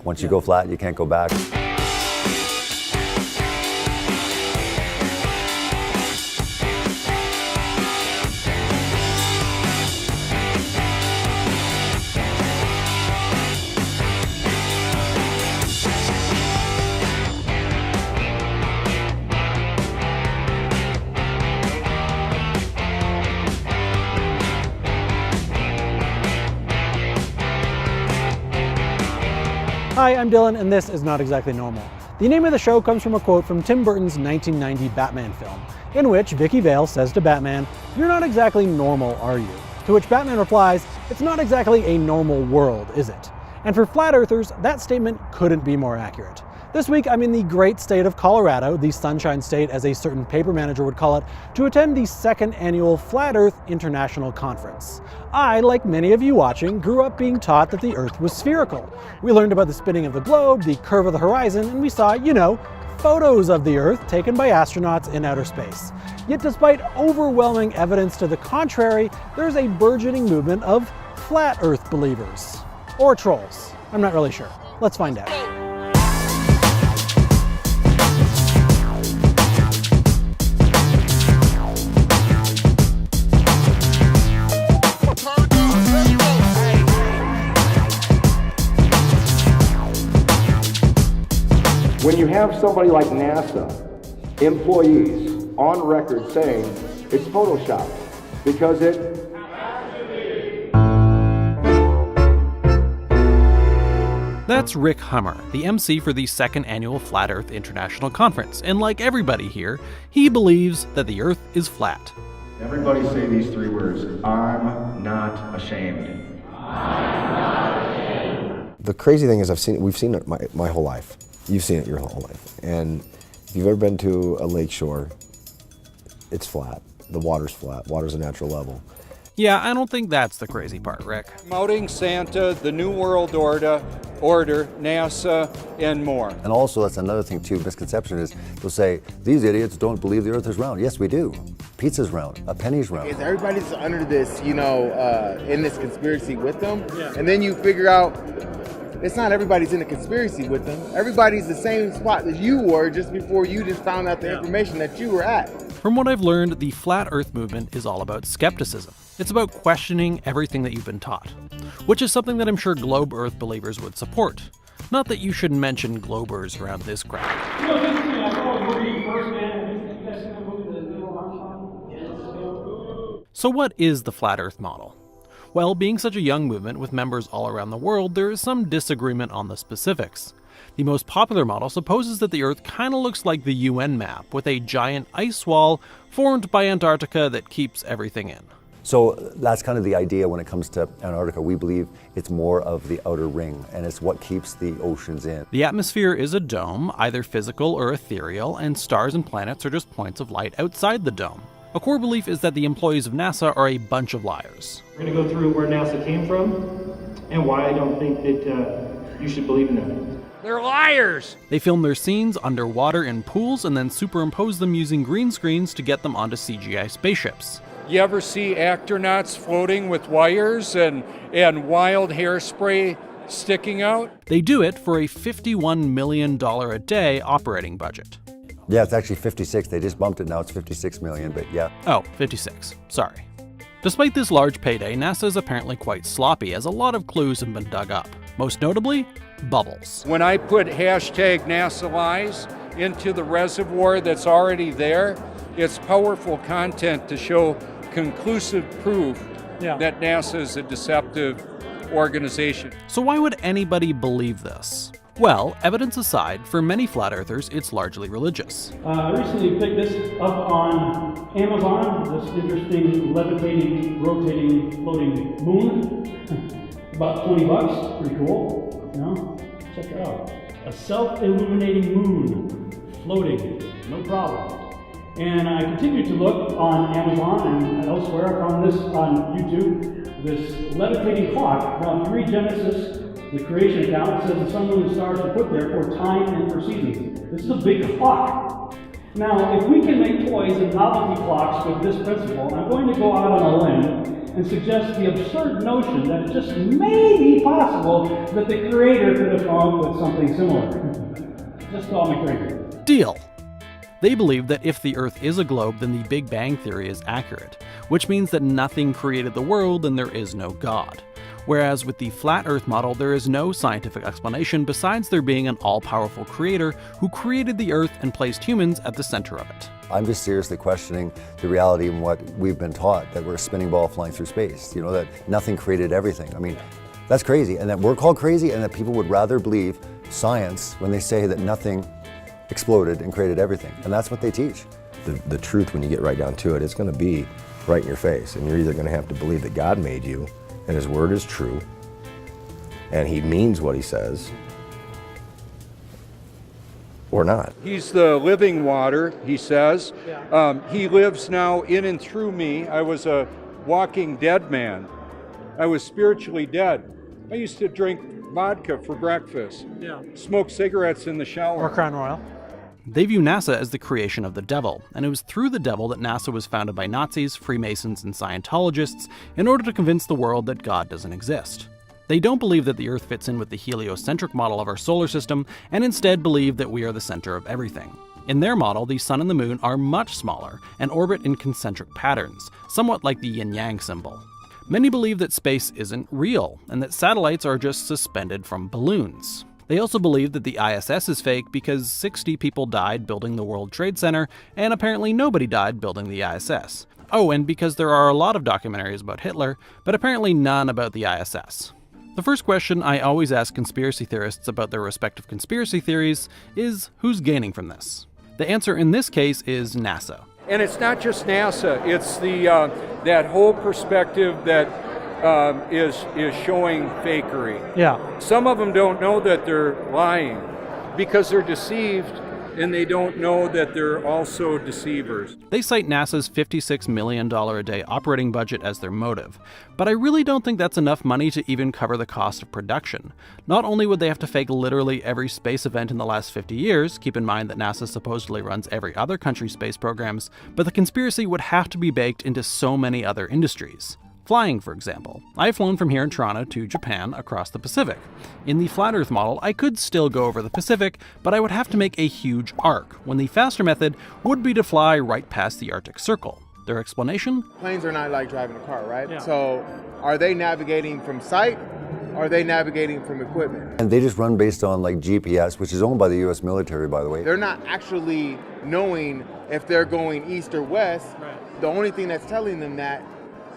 Once you go flat, you can't go back. Hi, I'm Dylan, and this is Not Exactly Normal. The name of the show comes from a quote from Tim Burton's 1990 Batman film, in which Vicky Vale says to Batman, "You're not exactly normal, are you?" To which Batman replies, "It's not exactly a normal world, is it?" And for flat earthers, that statement couldn't be more accurate. This week, I'm in the great state of Colorado, the Sunshine State as a certain paper manager would call it, to attend the second annual Flat Earth International Conference. I, like many of you watching, grew up being taught that the Earth was spherical. We learned about the spinning of the globe, the curve of the horizon, and we saw, photos of the Earth taken by astronauts in outer space. Yet despite overwhelming evidence to the contrary, there's a burgeoning movement of flat Earth believers. Or trolls. I'm not really sure. Let's find out. When you have somebody like NASA, employees on record saying it's Photoshop because it has to be. That's Rick Hummer, the MC for the second annual Flat Earth International Conference, and like everybody here, he believes that the Earth is flat. Everybody say these three words: I'm not ashamed. The crazy thing is we've seen it my whole life. You've seen it your whole life. And if you've ever been to a lake shore, it's flat. The water's flat. Water's a natural level. Yeah, I don't think that's the crazy part, Rick. Promoting Santa, the New World Order, NASA, and more. And also, that's another thing too, misconception is they'll say, these idiots don't believe the Earth is round. Yes, we do. Pizza's round, a penny's round. Everybody's under this, in this conspiracy with them. Yeah. And then you figure out it's not everybody's in a conspiracy with them. Everybody's the same spot as you were just before you just found out the information that you were at. From what I've learned, the Flat Earth movement is all about skepticism. It's about questioning everything that you've been taught, which is something that I'm sure Globe Earth believers would support. Not that you should mention Globers around this crowd. So what is the Flat Earth model? Well, being such a young movement with members all around the world, there is some disagreement on the specifics. The most popular model supposes that the Earth kinda looks like the UN map, with a giant ice wall formed by Antarctica that keeps everything in. So that's kind of the idea when it comes to Antarctica. We believe it's more of the outer ring, and it's what keeps the oceans in. The atmosphere is a dome, either physical or ethereal, and stars and planets are just points of light outside the dome. A core belief is that the employees of NASA are a bunch of liars. We're going to go through where NASA came from and why I don't think that you should believe in them. They're liars! They film their scenes underwater in pools and then superimpose them using green screens to get them onto CGI spaceships. You ever see astronauts floating with wires and wild hairspray sticking out? They do it for a $51 million a day operating budget. Yeah, it's actually 56. They just bumped it now. It's 56 million, but yeah. Oh, 56. Sorry. Despite this large payday, NASA is apparently quite sloppy, as a lot of clues have been dug up. Most notably, bubbles. When I put hashtag NASA lies into the reservoir that's already there, it's powerful content to show conclusive proof that NASA is a deceptive organization. So why would anybody believe this? Well, evidence aside, for many flat earthers, it's largely religious. I recently picked this up on Amazon, this interesting levitating, rotating, floating moon. About $20, pretty cool. Check it out. A self-illuminating moon, floating, no problem. And I continued to look on Amazon and elsewhere. I found this on YouTube, this levitating clock. Now, if you read Genesis, the creation account, it says the sun, moon, and stars are put there for time and for seasons. This is a big clock. Now, if we can make toys and novelty clocks with this principle, I'm going to go out on a limb and suggests the absurd notion that it just may be possible that the creator could have come up with something similar. Just call me crazy. Deal. They believe that if the Earth is a globe, then the Big Bang Theory is accurate, which means that nothing created the world and there is no God. Whereas with the Flat Earth model, there is no scientific explanation besides there being an all-powerful creator who created the Earth and placed humans at the center of it. I'm just seriously questioning the reality and what we've been taught, that we're a spinning ball flying through space, you know, that nothing created everything. I mean, that's crazy, and that we're called crazy, and that people would rather believe science when they say that nothing exploded and created everything, and that's what they teach. The truth, when you get right down to it, it's going to be right in your face, and you're either going to have to believe that God made you, and His Word is true, and He means what He says, or not. He's the living water, he says. He lives now in and through me. I was a walking dead man. I was spiritually dead. I used to drink vodka for breakfast, smoke cigarettes in the shower. Or Crown Royal. They view NASA as the creation of the devil, and it was through the devil that NASA was founded by Nazis, Freemasons, and Scientologists in order to convince the world that God doesn't exist. They don't believe that the Earth fits in with the heliocentric model of our solar system, and instead believe that we are the center of everything. In their model, the Sun and the Moon are much smaller and orbit in concentric patterns, somewhat like the yin-yang symbol. Many believe that space isn't real, and that satellites are just suspended from balloons. They also believe that the ISS is fake because 60 people died building the World Trade Center, and apparently nobody died building the ISS. Oh, and because there are a lot of documentaries about Hitler, but apparently none about the ISS. The first question I always ask conspiracy theorists about their respective conspiracy theories is, who's gaining from this? The answer in this case is NASA. And it's not just NASA, it's the that whole perspective that is showing fakery. Yeah. Some of them don't know that they're lying because they're deceived, and they don't know that they're also deceivers. They cite NASA's $56 million a day operating budget as their motive, but I really don't think that's enough money to even cover the cost of production. Not only would they have to fake literally every space event in the last 50 years, keep in mind that NASA supposedly runs every other country's space programs, but the conspiracy would have to be baked into so many other industries. Flying, for example. I've flown from here in Toronto to Japan across the Pacific. In the Flat Earth model, I could still go over the Pacific, but I would have to make a huge arc, when the faster method would be to fly right past the Arctic Circle. Their explanation? Planes are not like driving a car, right? Yeah. So are they navigating from sight? Or are they navigating from equipment? And they just run based on like GPS, which is owned by the US military, by the way. They're not actually knowing if they're going east or west. Right. The only thing that's telling them that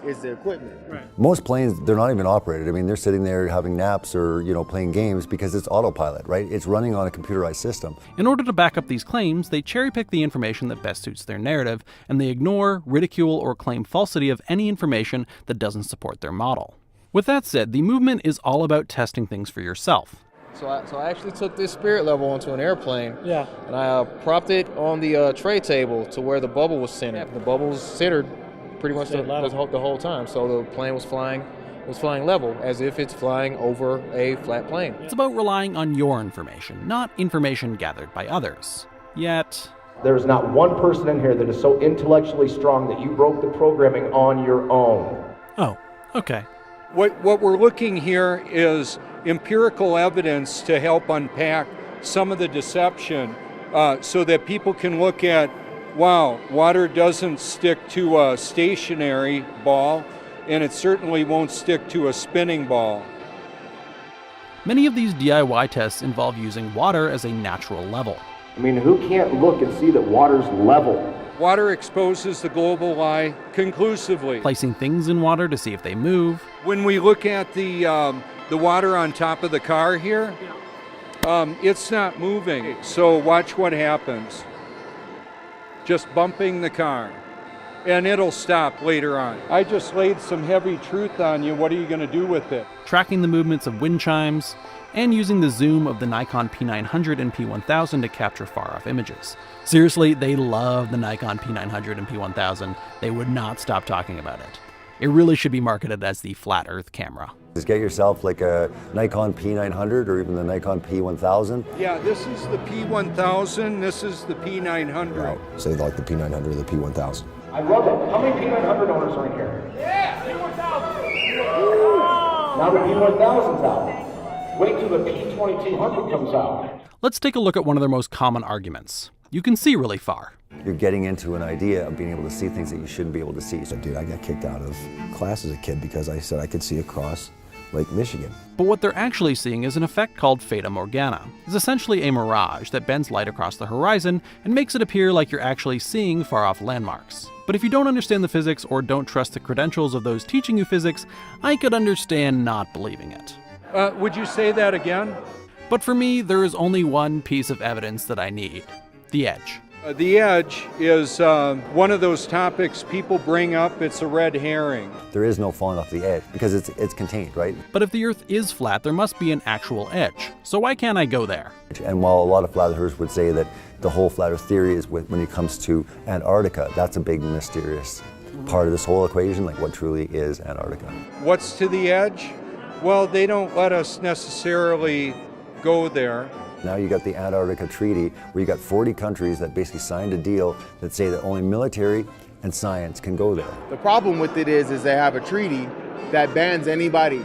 is the equipment. Right. Most planes, they're not even operated. I mean, they're sitting there having naps or, you know, playing games because it's autopilot, right? It's running on a computerized system. In order to back up these claims, they cherry-pick the information that best suits their narrative, and they ignore, ridicule, or claim falsity of any information that doesn't support their model. With that said, the movement is all about testing things for yourself. So I actually took this spirit level onto an airplane, Yeah. and I propped it on the tray table to where the bubble was centered. The bubble was centered pretty much the whole time, so the plane was flying level, as if it's flying over a flat plane. It's about relying on your information, not information gathered by others. Yet, There is not one person in here that is so intellectually strong that you broke the programming on your own. oh, okay. What we're looking here is empirical evidence to help unpack some of the deception so that people can look at, wow, water doesn't stick to a stationary ball, and it certainly won't stick to a spinning ball. Many of these DIY tests involve using water as a natural level. I mean, who can't look and see that water's level? Water exposes the global lie conclusively. Placing things in water to see if they move. When we look at the water on top of the car here, it's not moving. So watch what happens. Just bumping the car, and it'll stop later on. I just laid some heavy truth on you. What are you going to do with it? Tracking the movements of wind chimes, and using the zoom of the Nikon P900 and P1000 to capture far-off images. Seriously, they love the Nikon P900 and P1000. They would not stop talking about it. It really should be marketed as the Flat Earth camera. Just get yourself like a Nikon P900 or even the Nikon P1000. Yeah, this is the P1000, this is the P900. Say like the P900 or the P1000. I love it. How many P900 owners are in here? Yeah, P1000. Now the P1000's out. Wait till the P2200 comes out. Let's take a look at one of their most common arguments. You can see really far. You're getting into an idea of being able to see things that you shouldn't be able to see. So, dude, I got kicked out of class as a kid because I said I could see across Lake Michigan. But what they're actually seeing is an effect called Fata Morgana. It's essentially a mirage that bends light across the horizon and makes it appear like you're actually seeing far-off landmarks. But if you don't understand the physics or don't trust the credentials of those teaching you physics, I could understand not believing it. Would you say that again? But for me, there is only one piece of evidence that I need: the edge. The edge is one of those topics people bring up. It's a red herring. There is no falling off the edge because it's contained, right? But if the Earth is flat, there must be an actual edge. So why can't I go there? And while a lot of flat earthers would say that the whole flat earth theory is when it comes to Antarctica, that's a big mysterious part of this whole equation, like what truly is Antarctica. What's to the edge? Well, they don't let us necessarily go there. Now you got the Antarctica Treaty, where you got 40 countries that basically signed a deal that say that only military and science can go there. The problem with it is they have a treaty that bans anybody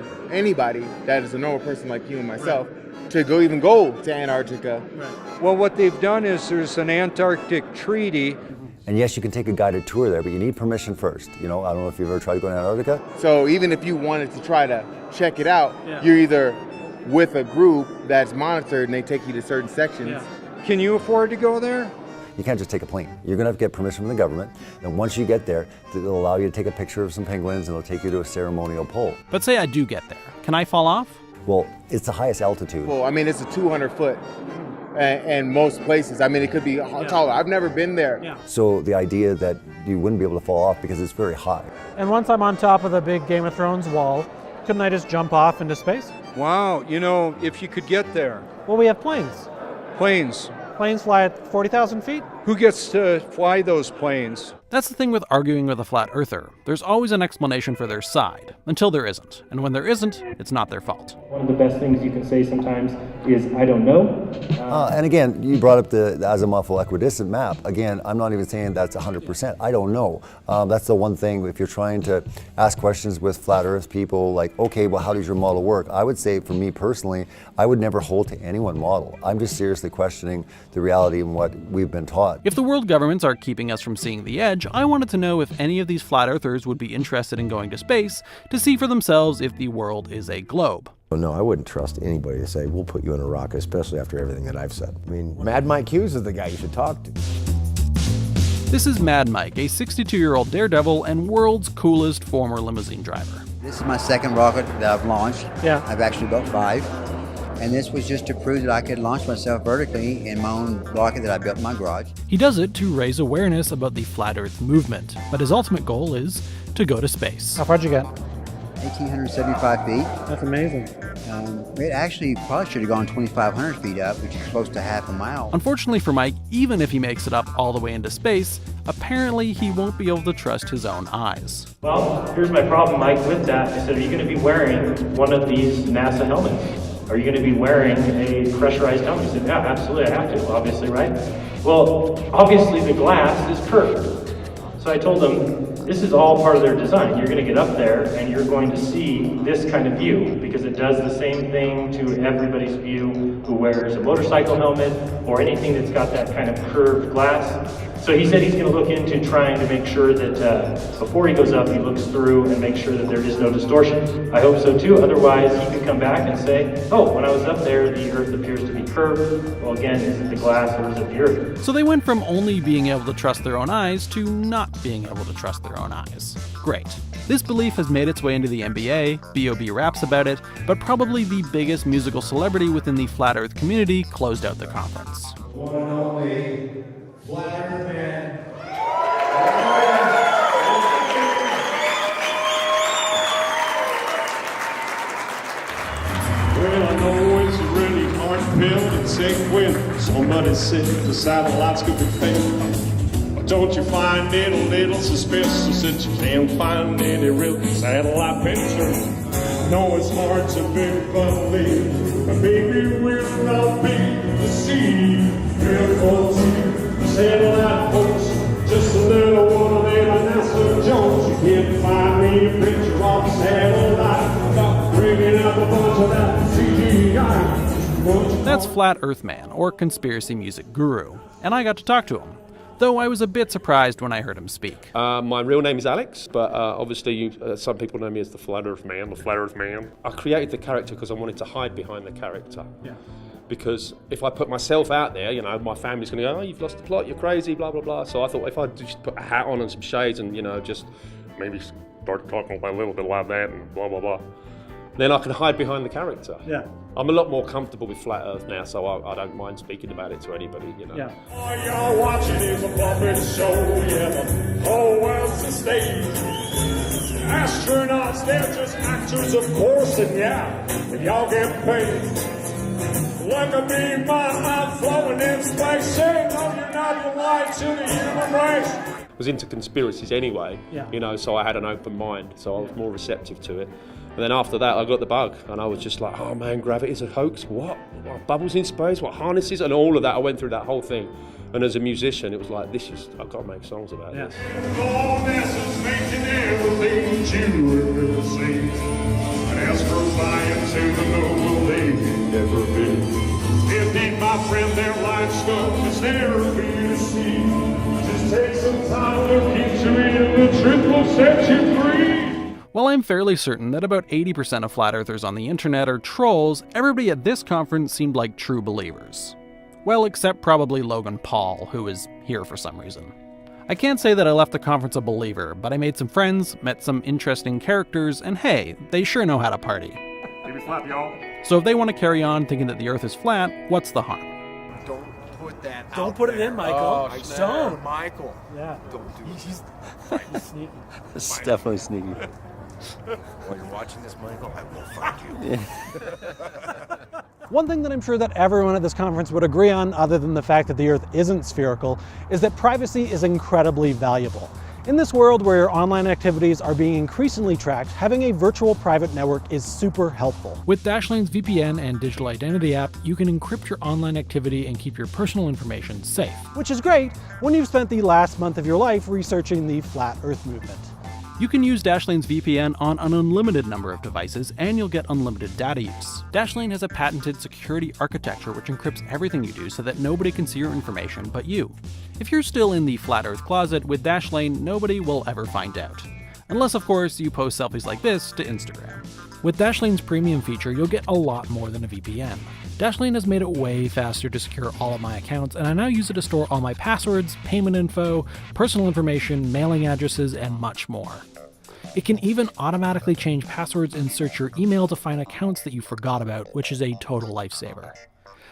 that is a normal person like you and myself to even go to Antarctica. Well, what they've done is there's an Antarctic treaty. And yes, you can take a guided tour there, but you need permission first. You know, I don't know if you've ever tried to go to Antarctica. So even if you wanted to try to check it out, you're either with a group that's monitored and they take you to certain sections. Can you afford to go there? You can't just take a plane. You're gonna have to get permission from the government, and once you get there, they'll allow you to take a picture of some penguins and they'll take you to a ceremonial pole. But say I do get there. Can I fall off? Well, it's the highest altitude. Well, I mean, it's a 200 foot. And most places, I mean, it could be taller. I've never been there. So the idea that you wouldn't be able to fall off because it's very high. And once I'm on top of the big Game of Thrones wall, couldn't I just jump off into space? Wow, you know, if you could get there. Well, we have planes. Planes. Planes fly at 40,000 feet. Who gets to fly those planes? That's the thing with arguing with a flat earther. There's always an explanation for their side, until there isn't. And when there isn't, it's not their fault. One of the best things you can say sometimes is, I don't know. And again, you brought up the azimuthal equidistant map. Again, I'm not even saying that's 100%. I don't know. That's the one thing, if you're trying to ask questions with flat earth people, like, okay, well, how does your model work? I would say, for me personally, I would never hold to any one model. I'm just seriously questioning the reality and what we've been taught. If the world governments are keeping us from seeing the edge, I wanted to know if any of these flat earthers would be interested in going to space to see for themselves if the world is a globe. No, I wouldn't trust anybody to say, we'll put you in a rocket, especially after everything that I've said. I mean, Mad Mike Hughes is the guy you should talk to. This is Mad Mike, a 62-year-old daredevil and world's coolest former limousine driver. This is my second rocket that I've launched. Yeah. I've actually built 5. And this was just to prove that I could launch myself vertically in my own rocket that I built in my garage. He does it to raise awareness about the flat earth movement, but his ultimate goal is to go to space. How far'd you get? 1,875 feet. That's amazing. It actually probably should have gone 2,500 feet up, which is close to half a mile. Unfortunately for Mike, even if he makes it up all the way into space, apparently he won't be able to trust his own eyes. Well, here's my problem, Mike, with that. I said, are you going to be wearing one of these NASA helmets? Are you going to be wearing a pressurized helmet? He said, yeah, absolutely, I have to, obviously, right? Well, obviously the glass is curved. So I told him, this is all part of their design. You're going to get up there and you're going to see this kind of view because it does the same thing to everybody's view who wears a motorcycle helmet or anything that's got that kind of curved glass. So he said he's going to look into trying to make sure that before he goes up, he looks through and makes sure that there is no distortion. I hope so too. Otherwise, he could come back and say, oh, when I was up there, the Earth appears to be curved. Well, again, is it the glass or is it the Earth? So they went from only being able to trust their own eyes to not being able to trust their own eyes. Great. This belief has made its way into the NBA, B.O.B. raps about it, but probably the biggest musical celebrity within the Flat Earth community closed out the conference. One and only Flat Earth Man. Well, I know it's a really hard pill to take when somebody said the satellites could be fake. Don't you find it a little suspicious that you can't find any real satellite pictures? No, it's hard to believe, but maybe we'll not be deceived. Real folks, satellite folks, just a little one of them That's Flat Earth Man, or Conspiracy Music Guru, and I got to talk to him. Though I was a bit surprised when I heard him speak. My real name is Alex, but obviously some people know me as the Flat Earth Man, the Flat Earth Man. I created the character because I wanted to hide behind the character. Yeah. Because if I put myself out there, you know, my family's going to go, oh, you've lost the plot, you're crazy, blah, blah, blah. So I thought if I just put a hat on and some shades and, you know, just maybe start talking a little bit like that and blah, blah, blah, then I can hide behind the character. Yeah. I'm a lot more comfortable with Flat Earth now, so I don't mind speaking about it to anybody, you know. Yeah. All y'all watching is a puppet show, yeah, the whole world's a stage. Astronauts, they're just actors, of course, and yeah, if y'all get paid. Look at me, I'm flowing in space, saying, no, you're not the light to the human race. I was into conspiracies anyway, Yeah. you know, so I had an open mind, so I was more receptive to it. And then after that, I got the bug, and I was just like, oh man, gravity's a hoax, what? Bubbles in space, what, harnesses, and all of that. I went through that whole thing. And as a musician, it was like, I've got to make songs about this. All NASA's making everything that you have ever seen. An astro-science in the know will they never be. Indeed, my friend, their life stuff is there for you to see. Just take some time, look into it, and the truth will set you free. While I'm fairly certain that about 80% of flat earthers on the internet are trolls, everybody at this conference seemed like true believers. Well, except probably Logan Paul, who is here for some reason. I can't say that I left the conference a believer, but I made some friends, met some interesting characters, and hey, they sure know how to party. Keep it flat, y'all. So if they want to carry on thinking that the Earth is flat, what's the harm? Don't put that Don't out put there. it in, Michael. Oh, Don't. Michael. Yeah. Don't do it. He's sneaky. This is definitely sneaky. While you're watching this, Michael, I will find you. One thing that I'm sure that everyone at this conference would agree on, other than the fact that the Earth isn't spherical, is that privacy is incredibly valuable. In this world where your online activities are being increasingly tracked, having a virtual private network is super helpful. With Dashlane's VPN and digital identity app, you can encrypt your online activity and keep your personal information safe. Which is great when you've spent the last month of your life researching the Flat Earth movement. You can use Dashlane's VPN on an unlimited number of devices, and you'll get unlimited data use. Dashlane has a patented security architecture which encrypts everything you do so that nobody can see your information but you. If you're still in the Flat Earth closet, with Dashlane, nobody will ever find out. Unless, of course, you post selfies like this to Instagram. With Dashlane's premium feature, you'll get a lot more than a VPN. Dashlane has made it way faster to secure all of my accounts, and I now use it to store all my passwords, payment info, personal information, mailing addresses, and much more. It can even automatically change passwords and search your email to find accounts that you forgot about, which is a total lifesaver.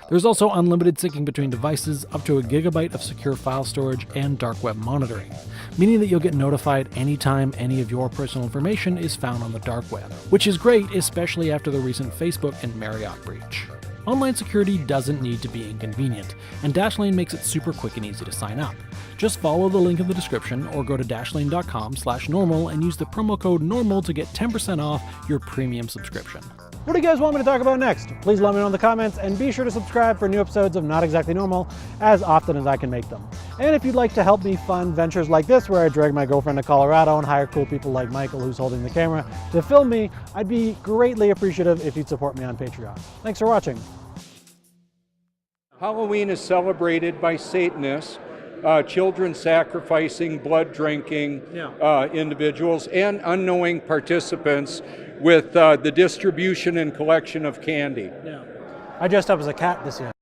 There's also unlimited syncing between devices, up to 1 GB of secure file storage, and dark web monitoring, meaning that you'll get notified anytime any of your personal information is found on the dark web, which is great, especially after the recent Facebook and Marriott breach. Online security doesn't need to be inconvenient, and Dashlane makes it super quick and easy to sign up. Just follow the link in the description or go to dashlane.com/normal and use the promo code NORMAL to get 10% off your premium subscription. What do you guys want me to talk about next? Please let me know in the comments, and be sure to subscribe for new episodes of Not Exactly Normal as often as I can make them. And if you'd like to help me fund ventures like this, where I drag my girlfriend to Colorado and hire cool people like Michael, who's holding the camera, to film me, I'd be greatly appreciative if you'd support me on Patreon. Thanks for watching. Halloween is celebrated by Satanists, children sacrificing, blood drinking individuals, and unknowing participants with the distribution and collection of candy. I dressed up as a cat this year.